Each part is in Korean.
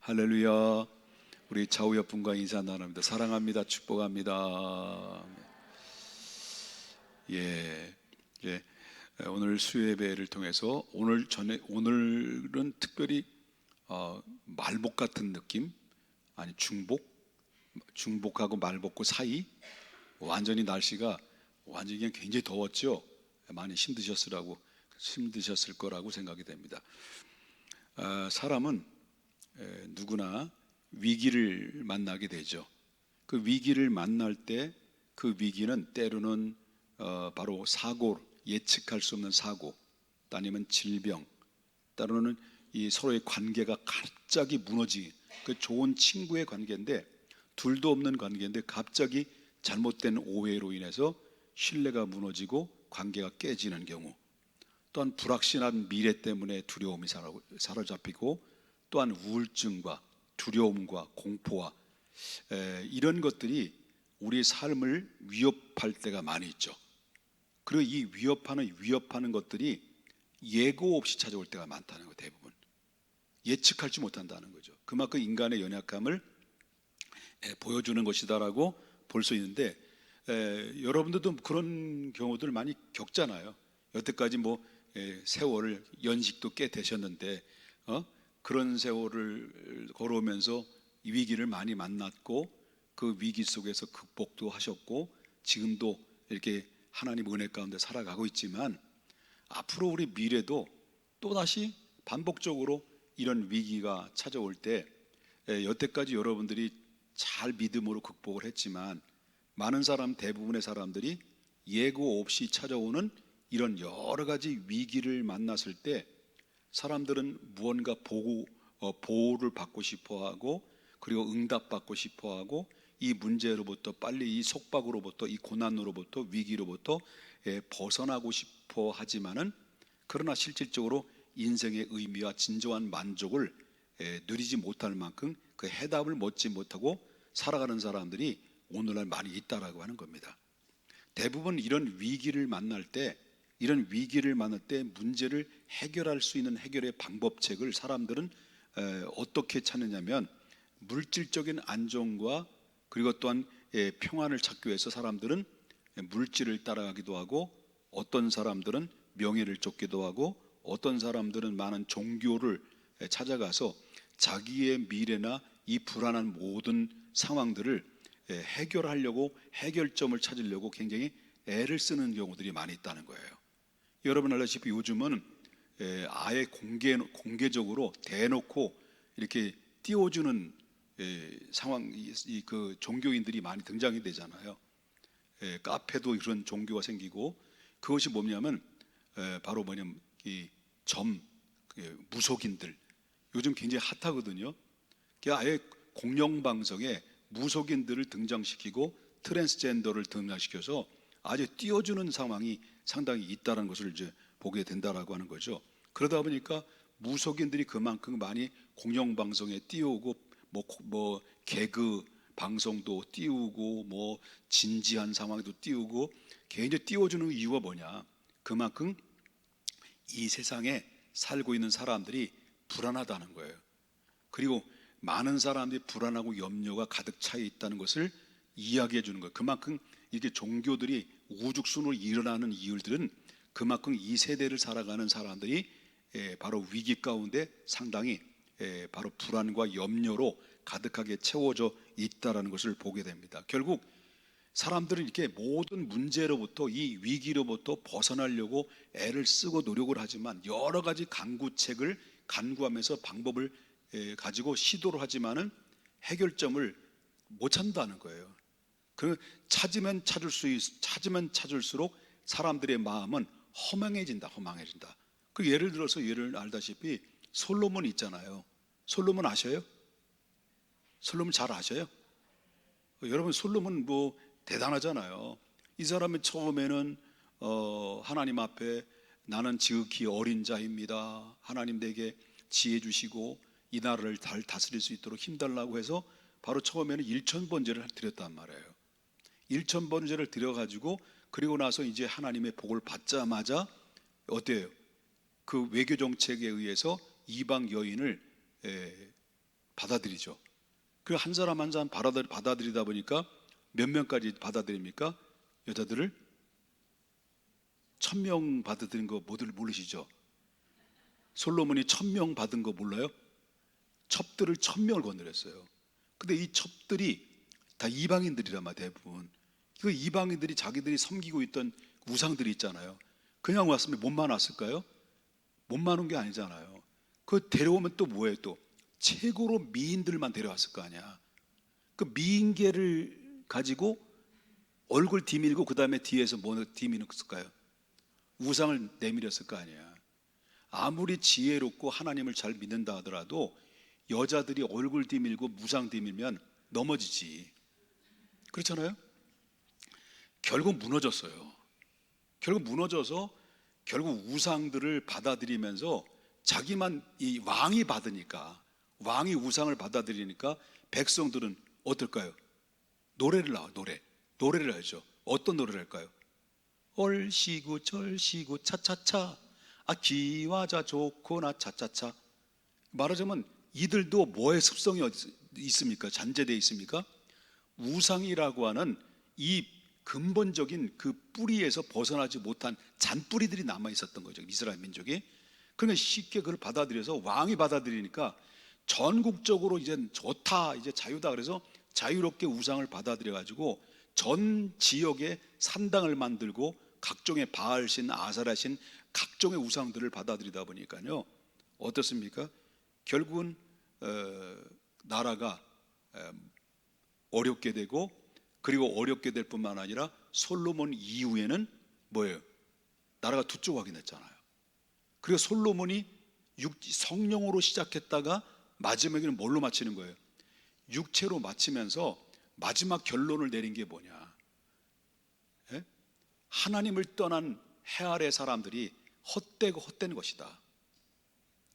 할렐루야. 우리 좌우 옆분과 인사 나눕니다. 사랑합니다. 축복합니다. 예, 예. 오늘 수요예배를 통해서 오늘은 특별히 말복 같은 느낌, 아니 중복하고 말복고 사이. 완전히 날씨가 완전히 그냥 굉장히 더웠죠. 많이 힘드셨을 거라고 생각이 됩니다. 사람은 누구나 위기를 만나게 되죠. 그 위기를 만날 때 그 위기는 때로는 바로 사고, 예측할 수 없는 사고, 아니면 질병, 때로는 이 서로의 관계가 갑자기 무너지기, 그 좋은 친구의 관계인데, 둘도 없는 관계인데 갑자기 잘못된 오해로 인해서 신뢰가 무너지고 관계가 깨지는 경우, 또한 불확실한 미래 때문에 두려움이 사로잡히고, 또한 우울증과 두려움과 공포와 이런 것들이 우리의 삶을 위협할 때가 많이 있죠. 그리고 이 위협하는 것들이 예고 없이 찾아올 때가 많다는 거예요. 대부분 예측하지 못한다는 거죠. 그만큼 인간의 연약함을 보여주는 것이다라고 볼 수 있는데, 여러분들도 그런 경우들 많이 겪잖아요. 여태까지 세월을 연식도 꽤 되셨는데 그런 세월을 걸어오면서 위기를 많이 만났고, 그 위기 속에서 극복도 하셨고, 지금도 이렇게 하나님 은혜 가운데 살아가고 있지만, 앞으로 우리 미래도 또다시 반복적으로 이런 위기가 찾아올 때, 여태까지 여러분들이 잘 믿음으로 극복을 했지만, 많은 대부분의 사람들이 예고 없이 찾아오는 이런 여러 가지 위기를 만났을 때, 사람들은 무언가 보호를 받고 싶어하고, 그리고 응답받고 싶어하고, 이 문제로부터 빨리, 이 속박으로부터, 이 고난으로부터, 위기로부터 벗어나고 싶어 하지만은, 그러나 실질적으로 인생의 의미와 진정한 만족을 누리지 못할 만큼 그 해답을 얻지 못하고 살아가는 사람들이 오늘날 많이 있다라고 하는 겁니다. 대부분 이런 위기를 만날 때 문제를 해결할 수 있는 해결의 방법책을 사람들은 어떻게 찾느냐면, 물질적인 안정과 그리고 또한 평안을 찾기 위해서 사람들은 물질을 따라가기도 하고, 어떤 사람들은 명예를 쫓기도 하고, 어떤 사람들은 많은 종교를 찾아가서 자기의 미래나 이 불안한 모든 상황들을 해결하려고, 해결점을 찾으려고 굉장히 애를 쓰는 경우들이 많이 있다는 거예요. 여러분 알다시피 요즘은 아예 공개적으로 대놓고 이렇게 띄워주는 상황, 그 종교인들이 많이 등장이 되잖아요. 카페도 이런 종교가 생기고, 그것이 뭐냐면 바로 이 무속인들, 요즘 굉장히 핫하거든요. 아예 공영방송에 무속인들을 등장시키고 트랜스젠더를 등장시켜서 아주 띄워주는 상황이 상당히 있다는 것을 이제 보게 된다라고 하는 거죠. 그러다 보니까 무속인들이 그만큼 많이 공영방송에 띄우고, 개그 방송도 띄우고, 진지한 상황도 띄우고, 굉장히 띄워주는 이유가 뭐냐? 그만큼 이 세상에 살고 있는 사람들이 불안하다는 거예요. 그리고 많은 사람들이 불안하고 염려가 가득 차 있다는 것을 이야기해 주는 거예요. 그만큼 이렇게 종교들이 우죽순으로 일어나는 이유들은, 그만큼 이 세대를 살아가는 사람들이 바로 위기 가운데 상당히 바로 불안과 염려로 가득하게 채워져 있다는 것을 보게 됩니다. 결국 사람들은 이렇게 모든 문제로부터, 이 위기로부터 벗어나려고 애를 쓰고 노력을 하지만, 여러 가지 간구하면서 방법을 가지고 시도를 하지만은 해결점을 못 찾는다는 거예요. 찾으면 찾을수록 사람들의 마음은 허망해진다. 그 예를 들어서, 예를 알다시피 솔로몬 있잖아요. 솔로몬 아셔요? 솔로몬 잘 아셔요? 여러분, 솔로몬 대단하잖아요. 이 사람은 처음에는 하나님 앞에 나는 지극히 어린 자입니다, 하나님 내게 지혜 주시고 이 나라를 잘 다스릴 수 있도록 힘달라고 해서 바로 처음에는 1000번제를 드렸단 말이에요. 1000번제를 드려가지고, 그리고 나서 이제 하나님의 복을 받자마자 어때요? 그 외교 정책에 의해서 이방 여인을 받아들이죠. 그리고 한 사람 한 사람 받아들이다 보니까 몇 명까지 받아들입니까? 여자들을 1000명 받아들인 거 모르시죠? 솔로몬이 1000명 받은 거 몰라요? 첩들을 1000명을 건드렸어요. 근데 이 첩들이 다 이방인들이란 말이야, 대부분. 그 이방인들이 자기들이 섬기고 있던 우상들이 있잖아요. 그냥 왔으면 못만 왔을까요? 못만 온 게 아니잖아요. 그 데려오면 또 뭐예요? 또 최고로 미인들만 데려왔을 거 아니야. 그 미인계를 가지고 얼굴 디밀고 그 다음에 뒤에서 뭐 디밀었을까요? 우상을 내밀었을 거 아니야. 아무리 지혜롭고 하나님을 잘 믿는다 하더라도 여자들이 얼굴 디밀고 무상 디밀면 넘어지지. 그렇잖아요? 결국 무너졌어요. 결국 무너져서 결국 우상들을 받아들이면서 자기만 이 왕이 받으니까, 왕이 우상을 받아들이니까 백성들은 어떨까요? 노래를 나와. 노래를 하죠. 어떤 노래를 할까요? 얼씨구 절씨구 차차차, 아 기와자 좋구나 차차차. 말하자면 이들도 뭐의 습성이 있습니까? 잔재되어 있습니까? 우상이라고 하는 이 근본적인 그 뿌리에서 벗어나지 못한 잔뿌리들이 남아 있었던 거죠, 이스라엘 민족이. 그러니까 쉽게 그걸 받아들여서 왕이 받아들이니까 전국적으로 이제 좋다, 이제 자유다, 그래서 자유롭게 우상을 받아들여 가지고 전 지역에 산당을 만들고 각종의 바알신, 아사라신 각종의 우상들을 받아들이다 보니까요, 어떻습니까? 결국은 나라가 어렵게 되고, 그리고 어렵게 될 뿐만 아니라 솔로몬 이후에는 뭐예요? 나라가 두 쪽 확인했잖아요. 그리고 솔로몬이 성령으로 시작했다가 마지막에는 뭘로 마치는 거예요? 육체로 마치면서 마지막 결론을 내린 게 뭐냐? 예? 하나님을 떠난 해 아래 사람들이 헛되고 헛된 것이다.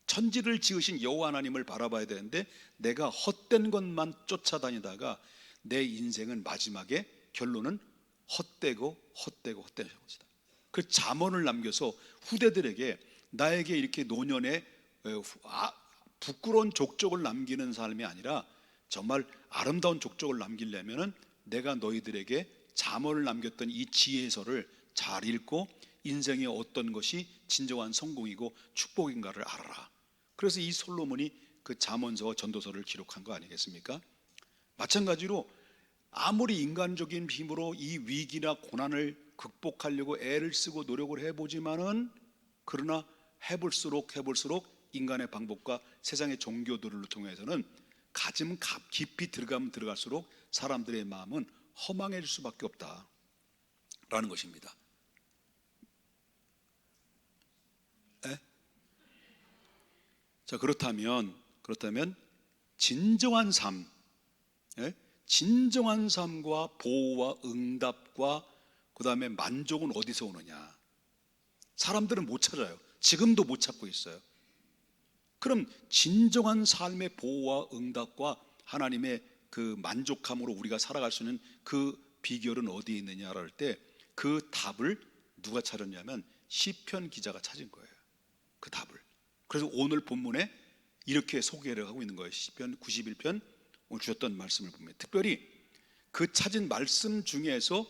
천지를 지으신 여호와 하나님을 바라봐야 되는데 내가 헛된 것만 쫓아다니다가 내 인생은 마지막에 결론은 헛되고 것이다. 그 잠언을 남겨서 후대들에게 나에게 이렇게 노년에 부끄러운 족적을 남기는 삶이 아니라 정말 아름다운 족적을 남기려면은 내가 너희들에게 잠언을 남겼던 이 지혜서를 잘 읽고 인생의 어떤 것이 진정한 성공이고 축복인가를 알아라. 그래서 이 솔로몬이 그 잠언서와 전도서를 기록한 거 아니겠습니까? 마찬가지로 아무리 인간적인 힘으로 이 위기나 고난을 극복하려고 애를 쓰고 노력을 해보지만은, 그러나 해볼수록 인간의 방법과 세상의 종교들을 통해서는 가슴 깊이 들어가면 들어갈수록 사람들의 마음은 허망해질 수밖에 없다라는 것입니다. 에? 자, 그렇다면 진정한 삶, 진정한 삶과 보호와 응답과 그 다음에 만족은 어디서 오느냐? 사람들은 못 찾아요. 지금도 못 찾고 있어요. 그럼 진정한 삶의 보호와 응답과 하나님의 그 만족함으로 우리가 살아갈 수 있는 그 비결은 어디에 있느냐를 할 때 그 답을 누가 찾았냐면 시편 기자가 찾은 거예요. 그 답을. 그래서 오늘 본문에 이렇게 소개를 하고 있는 거예요. 시편 91편 오늘 주셨던 말씀을 보면 특별히 그 찾은 말씀 중에서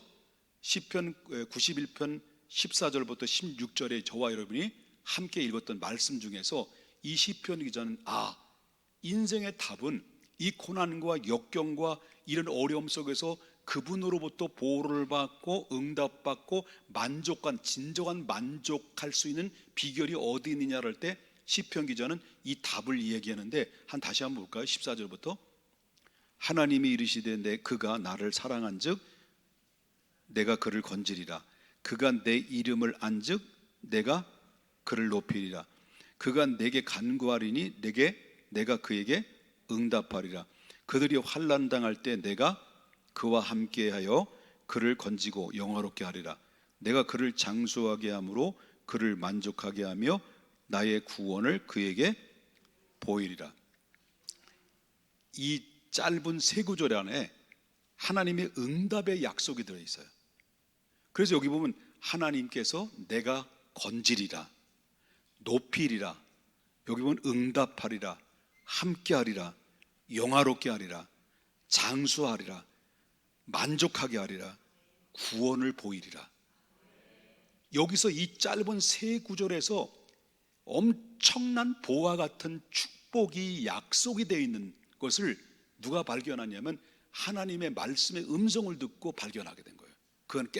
시편 91편 14절부터 16절에 저와 여러분이 함께 읽었던 말씀 중에서 이 시편 기자는 인생의 답은 이 고난과 역경과 이런 어려움 속에서 그분으로부터 보호를 받고 응답받고 진정한 만족할 수 있는 비결이 어디 있느냐를 할 때 시편 기자는 이 답을 이야기하는데 다시 한번 볼까요? 14절부터 하나님이 이르시되 그가 나를 사랑한즉 내가 그를 건지리라. 그가 내 이름을 안즉 내가 그를 높이리라. 그가 내게 간구하리니 내가 그에게 응답하리라. 그들이 환난 당할 때 내가 그와 함께하여 그를 건지고 영화롭게 하리라. 내가 그를 장수하게 함으로 그를 만족하게 하며 나의 구원을 그에게 보이리라. 이 짧은 세 구절 안에 하나님의 응답의 약속이 들어있어요. 그래서 여기 보면 하나님께서 내가 건지리라, 높이리라, 여기 보면 응답하리라, 함께하리라, 영화롭게 하리라, 장수하리라, 만족하게 하리라, 구원을 보이리라. 여기서 이 짧은 세 구절에서 엄청난 보화 같은 축복이 약속이 되어 있는 것을 누가 발견하냐면 하나님의 말씀의 음성을 듣고 발견하게 된 거예요. 그건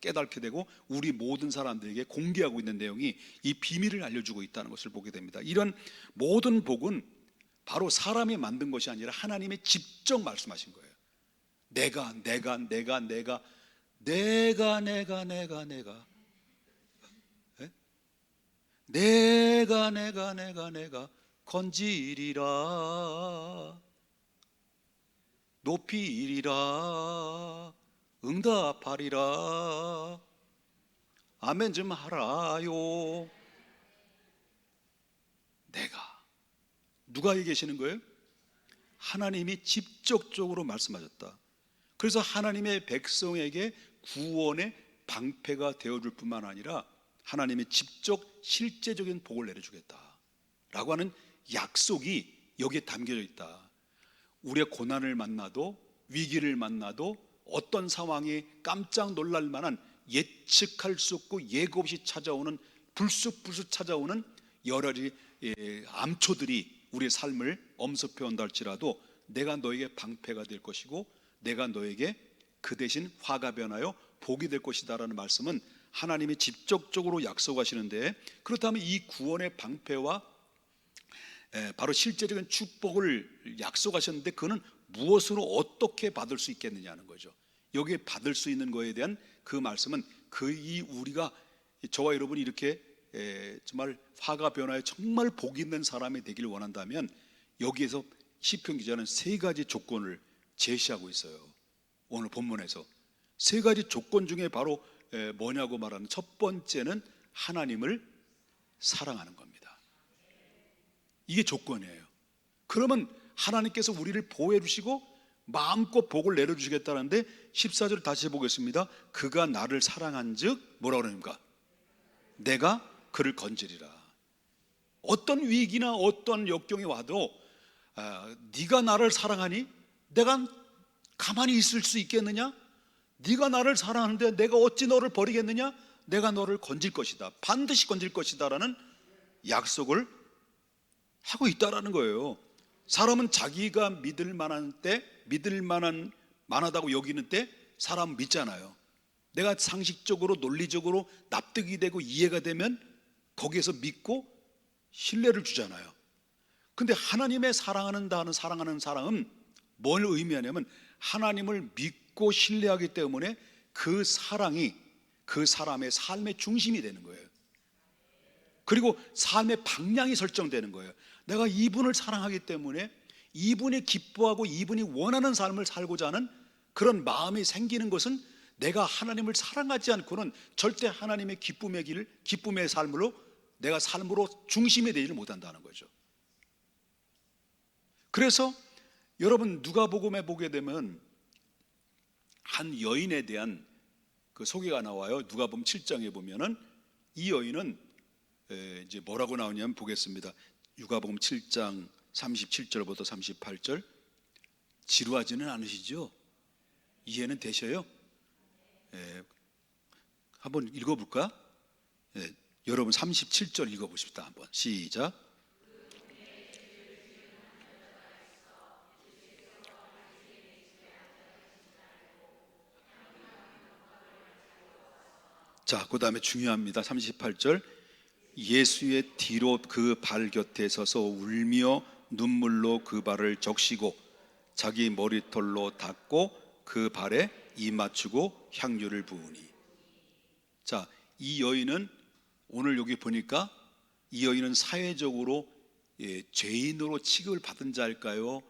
깨닫게 되고 우리 모든 사람들에게 공개하고 있는 내용이 이 비밀을 알려주고 있다는 것을 보게 됩니다. 이런 모든 복은 바로 사람이 만든 것이 아니라 하나님이 직접 말씀하신 거예요. 내가 건지리라, 높이 이리라, 응답하리라, 아멘 좀 하라요. 내가, 누가 얘기 계시는 거예요? 하나님이 직접적으로 말씀하셨다. 그래서 하나님의 백성에게 구원의 방패가 되어줄 뿐만 아니라 하나님이 직접 실제적인 복을 내려주겠다라고 하는 약속이 여기에 담겨져 있다. 우리의 고난을 만나도, 위기를 만나도, 어떤 상황이 깜짝 놀랄 만한 예측할 수 없고 예고 없이 찾아오는, 불쑥 찾아오는 여러 가지 암초들이 우리의 삶을 엄습해 온다 할지라도 내가 너에게 방패가 될 것이고 내가 너에게 그 대신 화가 변하여 복이 될 것이다라는 말씀은 하나님이 직접적으로 약속하시는데, 그렇다면 이 구원의 방패와 바로 실제적인 축복을 약속하셨는데 그거는 무엇으로 어떻게 받을 수 있겠느냐는 거죠. 여기에 받을 수 있는 거에 대한 그 말씀은 우리가, 저와 여러분이 이렇게 정말 화가 변하여 정말 복 있는 사람이 되기를 원한다면 여기에서 시편 기자는 세 가지 조건을 제시하고 있어요. 오늘 본문에서 세 가지 조건 중에 바로 뭐냐고 말하는 첫 번째는 하나님을 사랑하는 겁니다. 이게 조건이에요. 그러면 하나님께서 우리를 보호해 주시고 마음껏 복을 내려주시겠다는데 14절 다시 보겠습니다. 그가 나를 사랑한 즉 뭐라고 그럽니까? 내가 그를 건지리라. 어떤 위기나 어떤 역경이 와도 네가 나를 사랑하니 내가 가만히 있을 수 있겠느냐? 네가 나를 사랑하는데 내가 어찌 너를 버리겠느냐? 내가 너를 건질 것이다, 반드시 건질 것이다 라는 약속을 하고 있다라는 거예요. 사람은 자기가 믿을 만한 때, 만하다고 여기는 때 사람 믿잖아요. 내가 상식적으로 논리적으로 납득이 되고 이해가 되면 거기에서 믿고 신뢰를 주잖아요. 근데 하나님의 사랑하는 사랑은 뭘 의미하냐면 하나님을 믿고 신뢰하기 때문에 그 사랑이 그 사람의 삶의 중심이 되는 거예요. 그리고 삶의 방향이 설정되는 거예요. 내가 이분을 사랑하기 때문에 이분이 기뻐하고 이분이 원하는 삶을 살고자 하는 그런 마음이 생기는 것은 내가 하나님을 사랑하지 않고는 절대 하나님의 기쁨의 삶으로 내가 삶으로 중심이 되지를 못한다는 거죠. 그래서 여러분 누가복음에 보게 되면 한 여인에 대한 그 소개가 나와요. 누가복음 7장에 보면은 이 여인은 이제 뭐라고 나오냐면 보겠습니다. 누가복음 7장 37절부터 38절. 지루하지는 않으시죠? 이해는 되셔요? 한번 읽어볼까? 여러분 37절 읽어보십시다. 한번 시작. 자, 그 다음에 중요합니다. 38절. 예수의 뒤로 그 발 곁에 서서 울며 눈물로 그 발을 적시고 자기 머리털로 닦고 그 발에 이 맞추고 향유를 부으니. 자, 이 여인은 오늘 여기 보니까 이 여인은 사회적으로 죄인으로 취급을 받은 자일까요?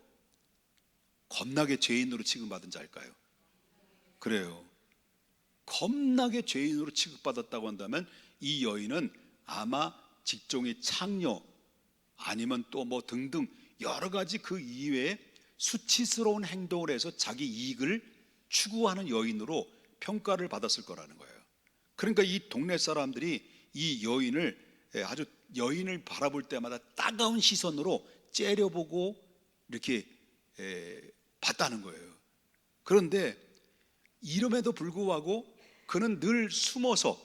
겁나게 죄인으로 취급받은 자일까요? 그래요. 겁나게 죄인으로 취급받았다고 한다면 이 여인은 아마 직종의 창녀 아니면 또 뭐 등등 여러 가지 그 이외에 수치스러운 행동을 해서 자기 이익을 추구하는 여인으로 평가를 받았을 거라는 거예요. 그러니까 이 동네 사람들이 이 여인을 바라볼 때마다 따가운 시선으로 째려보고 이렇게 봤다는 거예요. 그런데 이름에도 불구하고 그는 늘 숨어서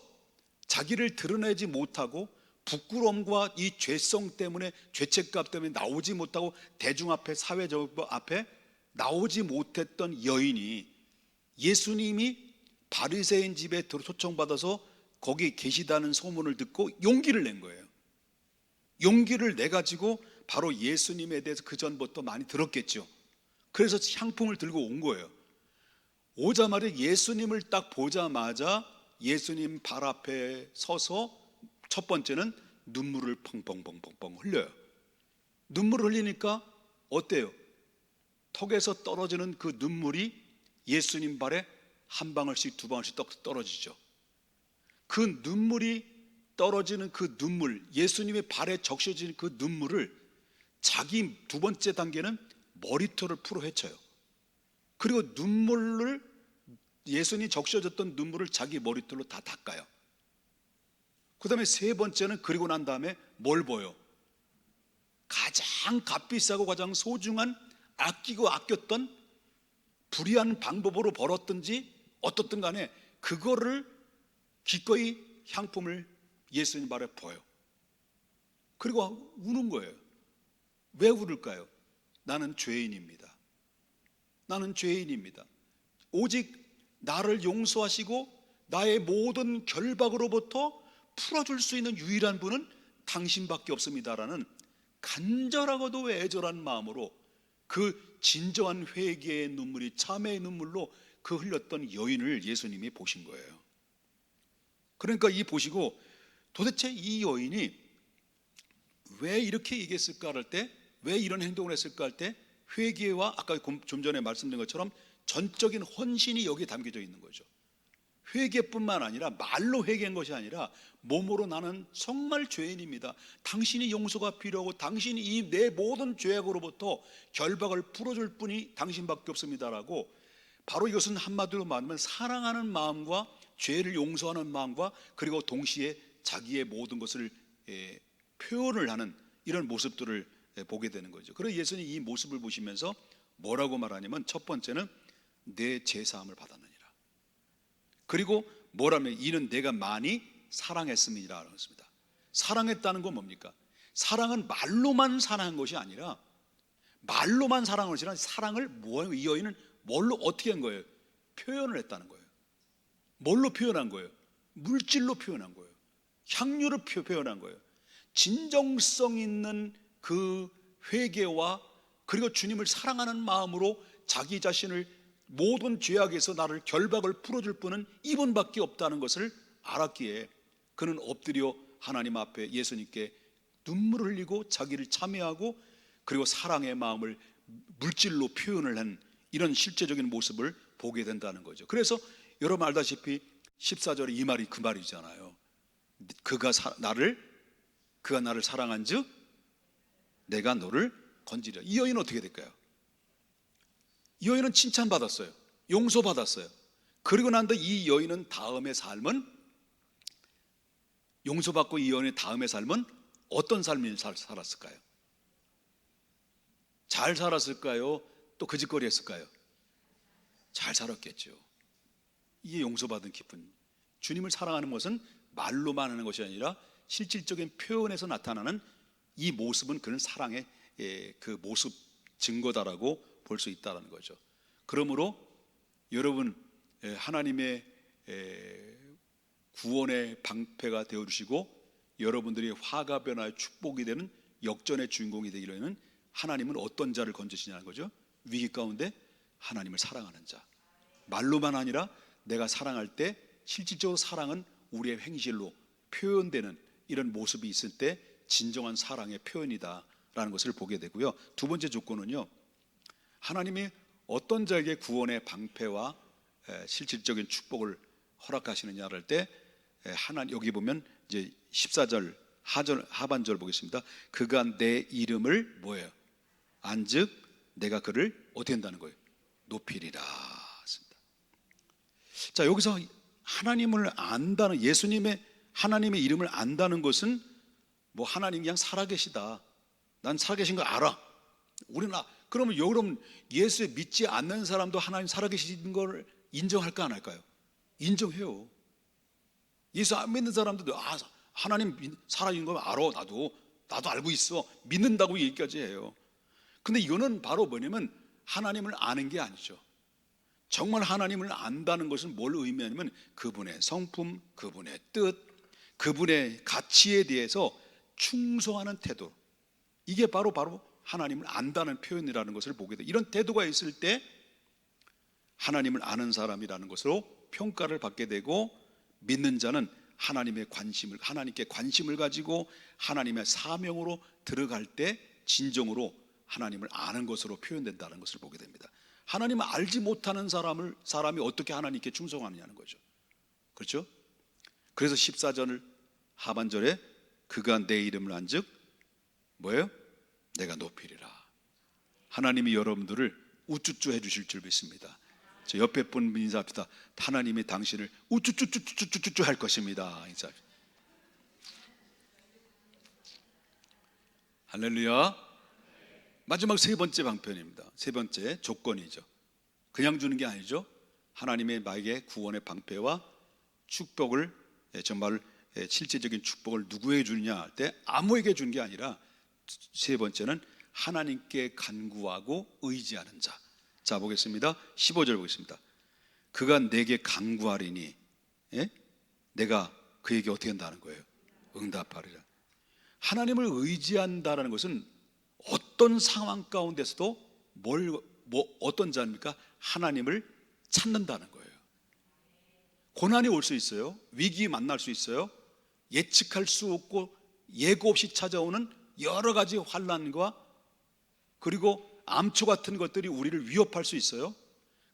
자기를 드러내지 못하고 부끄러움과 이 죄성 때문에, 죄책감 때문에 나오지 못하고 대중 앞에, 사회적 앞에 나오지 못했던 여인이 예수님이 바리새인 집에 초청받아서 거기 계시다는 소문을 듣고 용기를 낸 거예요. 용기를 내 가지고 바로 예수님에 대해서 그 전부터 많이 들었겠죠. 그래서 향품을 들고 온 거예요. 오자마자 예수님을 딱 보자마자 예수님 발 앞에 서서 첫 번째는 눈물을 펑펑펑펑 흘려요. 눈물을 흘리니까 어때요? 턱에서 떨어지는 그 눈물이 예수님 발에 한 방울씩 두 방울씩 떨어지죠. 그 눈물이 떨어지는 그 눈물, 예수님의 발에 적셔지는 그 눈물을 자기 두 번째 단계는 머리털을 풀어 헤쳐요. 그리고 눈물을, 예수님이 적셔졌던 눈물을 자기 머리털로 다 닦아요. 그 다음에 세 번째는 그리고 난 다음에 뭘 보여? 가장 값비싸고 가장 소중한, 아끼고 아꼈던, 불의한 방법으로 벌었든지 어떻든 간에 그거를 기꺼이 향품을 예수님 발에 부어요. 그리고 우는 거예요. 왜 울을까요? 나는 죄인입니다. 나는 죄인입니다. 오직 나를 용서하시고 나의 모든 결박으로부터 풀어줄 수 있는 유일한 분은 당신밖에 없습니다라는 간절하고도 애절한 마음으로 그 진정한 회개의 눈물이, 참회의 눈물로 그 흘렸던 여인을 예수님이 보신 거예요. 그러니까 이 보시고 도대체 이 여인이 왜 이렇게 얘기했을까 할 때, 왜 이런 행동을 했을까 할 때, 회개와 아까 좀 전에 말씀드린 것처럼 전적인 헌신이 여기에 담겨져 있는 거죠. 회개뿐만 아니라, 말로 회개한 것이 아니라 몸으로 나는 정말 죄인입니다, 당신이 용서가 필요하고 당신이 이 내 모든 죄악으로부터 결박을 풀어줄 분이 당신밖에 없습니다라고, 바로 이것은 한마디로 말하면 사랑하는 마음과 죄를 용서하는 마음과 그리고 동시에 자기의 모든 것을 표현을 하는 이런 모습들을 보게 되는 거죠. 그래서 예수님이 이 모습을 보시면서 뭐라고 말하냐면, 첫 번째는 내 죄사함을 받았느니라. 그리고 뭐라면 이는 내가 많이 사랑했음이라 그랬습니다. 사랑했다는 건 뭡니까? 사랑은 말로만 사랑한 것이 아니라, 말로만 사랑한 것이 아니라 사랑을 이 여인은 뭘로 어떻게 한 거예요? 표현을 했다는 거예요. 뭘로 표현한 거예요? 물질로 표현한 거예요. 향유로 표현한 거예요. 진정성 있는 그 회개와 그리고 주님을 사랑하는 마음으로 자기 자신을 모든 죄악에서 나를 결박을 풀어줄 분은 이분밖에 없다는 것을 알았기에 그는 엎드려 하나님 앞에 예수님께 눈물을 흘리고 자기를 참회하고 그리고 사랑의 마음을 물질로 표현을 한 이런 실제적인 모습을 보게 된다는 거죠. 그래서 여러분 알다시피 14절에 이 말이 그 말이잖아요. 그가 나를 사랑한즉 내가 너를 건지리라. 이 여인은 어떻게 될까요? 이 여인은 칭찬받았어요. 용서받았어요. 그리고 난 뒤 이 여인은 다음의 삶은, 용서받고 이 여인의 다음의 삶은 어떤 삶을 살았을까요? 잘 살았을까요? 또 거짓거리 했을까요? 잘 살았겠죠. 이게 용서받은 기쁨. 주님을 사랑하는 것은 말로만 하는 것이 아니라 실질적인 표현에서 나타나는 이 모습은 그는 사랑의 그 모습 증거다라고 볼 수 있다는 거죠. 그러므로 여러분, 하나님의 구원의 방패가 되어주시고 여러분들이 화가 변화의 축복이 되는 역전의 주인공이 되기로는 하나님은 어떤 자를 건지시냐는 거죠. 위기 가운데 하나님을 사랑하는 자. 말로만 아니라 내가 사랑할 때 실질적으로 사랑은 우리의 행실로 표현되는 이런 모습이 있을 때 진정한 사랑의 표현이다라는 것을 보게 되고요. 두 번째 조건은요, 하나님이 어떤 자에게 구원의 방패와 실질적인 축복을 허락하시느냐를 할 때, 여기 보면 이제 14절 하반절 보겠습니다. 그가 내 이름을 뭐예요? 안즉 내가 그를 어떻게 한다는 거예요? 높이리라. 자, 여기서 하나님을 안다는, 하나님의 이름을 안다는 것은 뭐 하나님 그냥 살아계시다, 난 살아계신 거 알아, 우리는 그러면 여러분 예수에 믿지 않는 사람도 하나님 살아계시는 걸 인정할까 안 할까요? 인정해요. 예수 안 믿는 사람들도 하나님 살아있는 거 알아. 나도 알고 있어. 믿는다고 얘기까지 해요. 근데 이거는 바로 뭐냐면 하나님을 아는 게 아니죠. 정말 하나님을 안다는 것은 뭘 의미하냐면 그분의 성품, 그분의 뜻, 그분의 가치에 대해서 충성하는 태도. 이게 바로 하나님을 안다는 표현이라는 것을 보게 돼요. 이런 태도가 있을 때 하나님을 아는 사람이라는 것으로 평가를 받게 되고, 믿는 자는 하나님께 관심을 가지고 하나님의 사명으로 들어갈 때 진정으로 하나님을 아는 것으로 표현된다는 것을 보게 됩니다. 하나님을 알지 못하는 사람이 어떻게 하나님께 충성하느냐는 거죠. 그렇죠? 그래서 14절 하반절에 그가 내 이름을 안즉 뭐예요? 내가 높이리라. 하나님이 여러분들을 우쭈쭈 해주실 줄 믿습니다. 저 옆에 분 인사합시다. 하나님이 당신을 우쭈쭈쭈쭈쭈쭈 할 것입니다. 인사. 할렐루야. 마지막 세 번째 방편입니다. 세 번째 조건이죠. 그냥 주는 게 아니죠. 하나님의 나에게 구원의 방패와 축복을, 정말 실제적인 축복을 누구에게 주느냐 할 때 아무에게 주는 게 아니라, 세 번째는 하나님께 간구하고 의지하는 자. 자, 보겠습니다. 15절 보겠습니다. 그가 내게 간구하리니 내가 그에게 어떻게 한다는 거예요? 응답하리라. 하나님을 의지한다는 것은 어떤 상황 가운데서도 어떤 자입니까? 하나님을 찾는다는 거예요. 고난이 올 수 있어요. 위기 만날 수 있어요. 예측할 수 없고 예고 없이 찾아오는 여러 가지 환난과 그리고 암초 같은 것들이 우리를 위협할 수 있어요.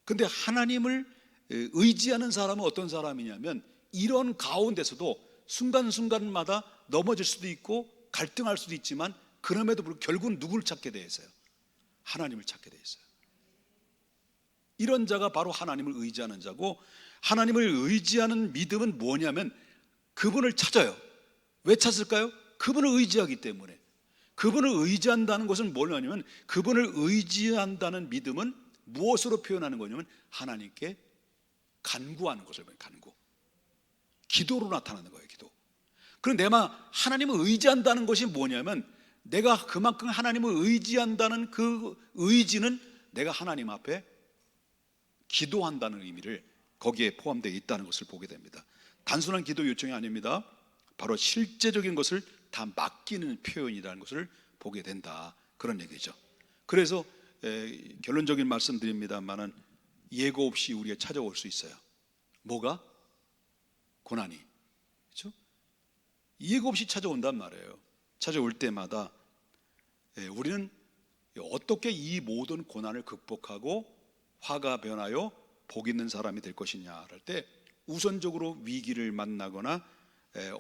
근데 하나님을 의지하는 사람은 어떤 사람이냐면 이런 가운데서도 순간순간마다 넘어질 수도 있고 갈등할 수도 있지만 그럼에도 불구하고 결국은 누구를 찾게 돼 있어요? 하나님을 찾게 돼 있어요. 이런 자가 바로 하나님을 의지하는 자고, 하나님을 의지하는 믿음은 뭐냐면 그분을 찾아요. 왜 찾을까요? 그분을 의지하기 때문에. 그분을 의지한다는 것은 뭐냐면, 그분을 의지한다는 믿음은 무엇으로 표현하는 거냐면 하나님께 간구하는 것을 봐요. 간구. 기도로 나타나는 거예요. 기도. 그럼 내가 하나님을 의지한다는 것이 뭐냐면, 내가 그만큼 하나님을 의지한다는 그 의지는 내가 하나님 앞에 기도한다는 의미를 거기에 포함되어 있다는 것을 보게 됩니다. 단순한 기도 요청이 아닙니다. 바로 실제적인 것을 다 맡기는 표현이라는 것을 보게 된다, 그런 얘기죠. 그래서 결론적인 말씀 드립니다만은 예고 없이 우리가 찾아올 수 있어요. 뭐가? 고난이. 그렇죠? 예고 없이 찾아온단 말이에요. 찾아올 때마다 우리는 어떻게 이 모든 고난을 극복하고 화가 변하여 복 있는 사람이 될 것이냐 할 때, 우선적으로 위기를 만나거나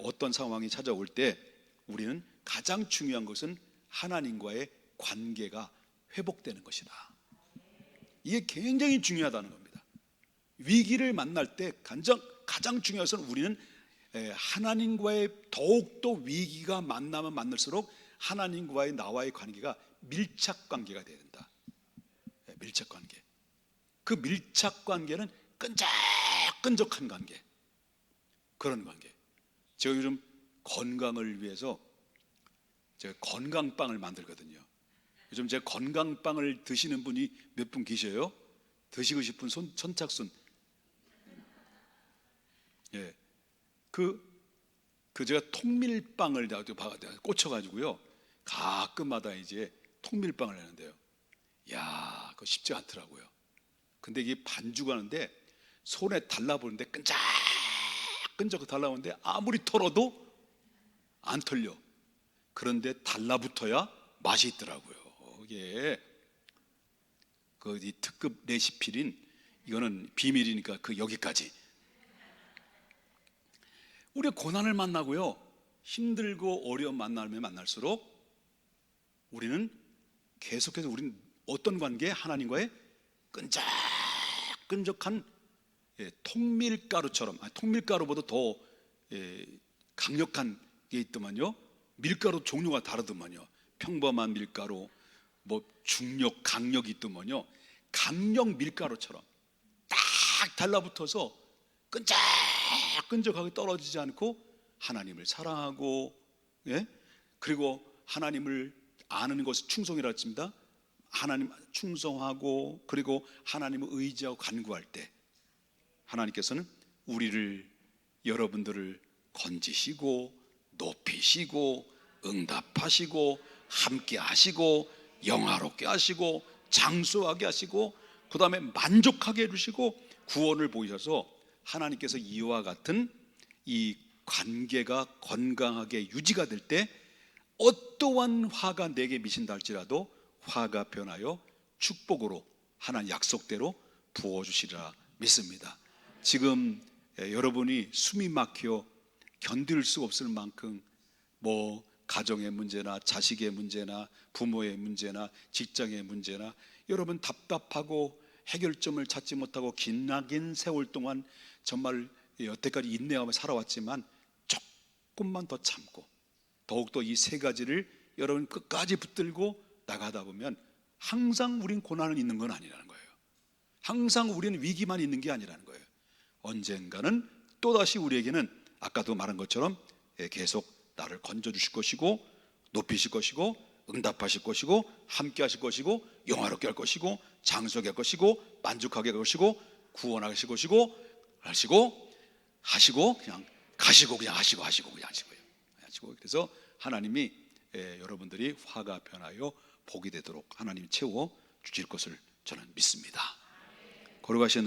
어떤 상황이 찾아올 때 우리는 가장 중요한 것은 하나님과의 관계가 회복되는 것이다. 이게 굉장히 중요하다는 겁니다. 위기를 만날 때 가장 중요한 것은 우리는 하나님과의 더욱더 위기가 만나면 만날수록 하나님과의 나와의 관계가 밀착 관계가 돼야 된다. 밀착 관계. 그 밀착 관계는 끈적끈적한 관계. 그런 관계. 제가 요즘 건강을 위해서 제가 건강빵을 만들거든요. 요즘 제가 건강빵을 드시는 분이 몇 분 계셔요? 드시고 싶은 선착순. 예. 제가 통밀빵을 꽂혀가지고요. 가끔마다 이제 통밀빵을 하는데요. 야, 그거 쉽지 않더라고요. 근데 이게 반죽하는데 손에 달라붙는데 끈적끈적 달라붙는데 아무리 털어도 안 털려. 그런데 달라붙어야 맛이 있더라고요. 이게 이 특급 레시피인, 이거는 비밀이니까 여기까지. 우리가 고난을 만나고요, 힘들고 어려움 만나면 만날수록 우리는 계속해서 우리는 어떤 관계? 하나님과의 끈적끈적한 통밀가루처럼, 통밀가루보다 더 강력한 게 있더만요. 밀가루 종류가 다르더만요. 평범한 밀가루, 뭐 중력, 강력이 있더만요. 강력 밀가루처럼 딱 달라붙어서 끈적끈적하게 떨어지지 않고 하나님을 사랑하고, 예? 그리고 하나님을 아는 것을 충성이라고 했습니다. 하나님 충성하고 그리고 하나님을 의지하고 간구할 때 하나님께서는 우리를, 여러분들을 건지시고 높이시고 응답하시고 함께 하시고 영화롭게 하시고 장수하게 하시고 그 다음에 만족하게 해주시고 구원을 보이셔서 하나님께서 이와 같은 이 관계가 건강하게 유지가 될 때 어떠한 화가 내게 미친다 할지라도 화가 변하여 축복으로 하나님 약속대로 부어주시리라 믿습니다. 지금 여러분이 숨이 막혀 견딜 수 없을 만큼 뭐 가정의 문제나 자식의 문제나 부모의 문제나 직장의 문제나 여러분 답답하고 해결점을 찾지 못하고 기나긴 세월 동안 정말 여태까지 인내하며 살아왔지만 조금만 더 참고 더욱더 이 세 가지를 여러분 끝까지 붙들고 나가다 보면 항상 우린 고난은 있는 건 아니라는 거예요. 항상 우리는 위기만 있는 게 아니라는 거예요. 언젠가는 또다시 우리에게는 아까도 말한 것처럼 계속 나를 건져주실 것이고 높이실 것이고 응답하실 것이고 함께 하실 것이고 영화롭게 할 것이고 장수하게 할 것이고 만족하게 할 것이고 구원하실 것이고 하시고 그냥 가시고 그냥 하시고 그냥 하시고요. 그래서 하나님이 여러분들이 화가 변하여 복이 되도록 하나님이 채워 주실 것을 저는 믿습니다. 걸어가시는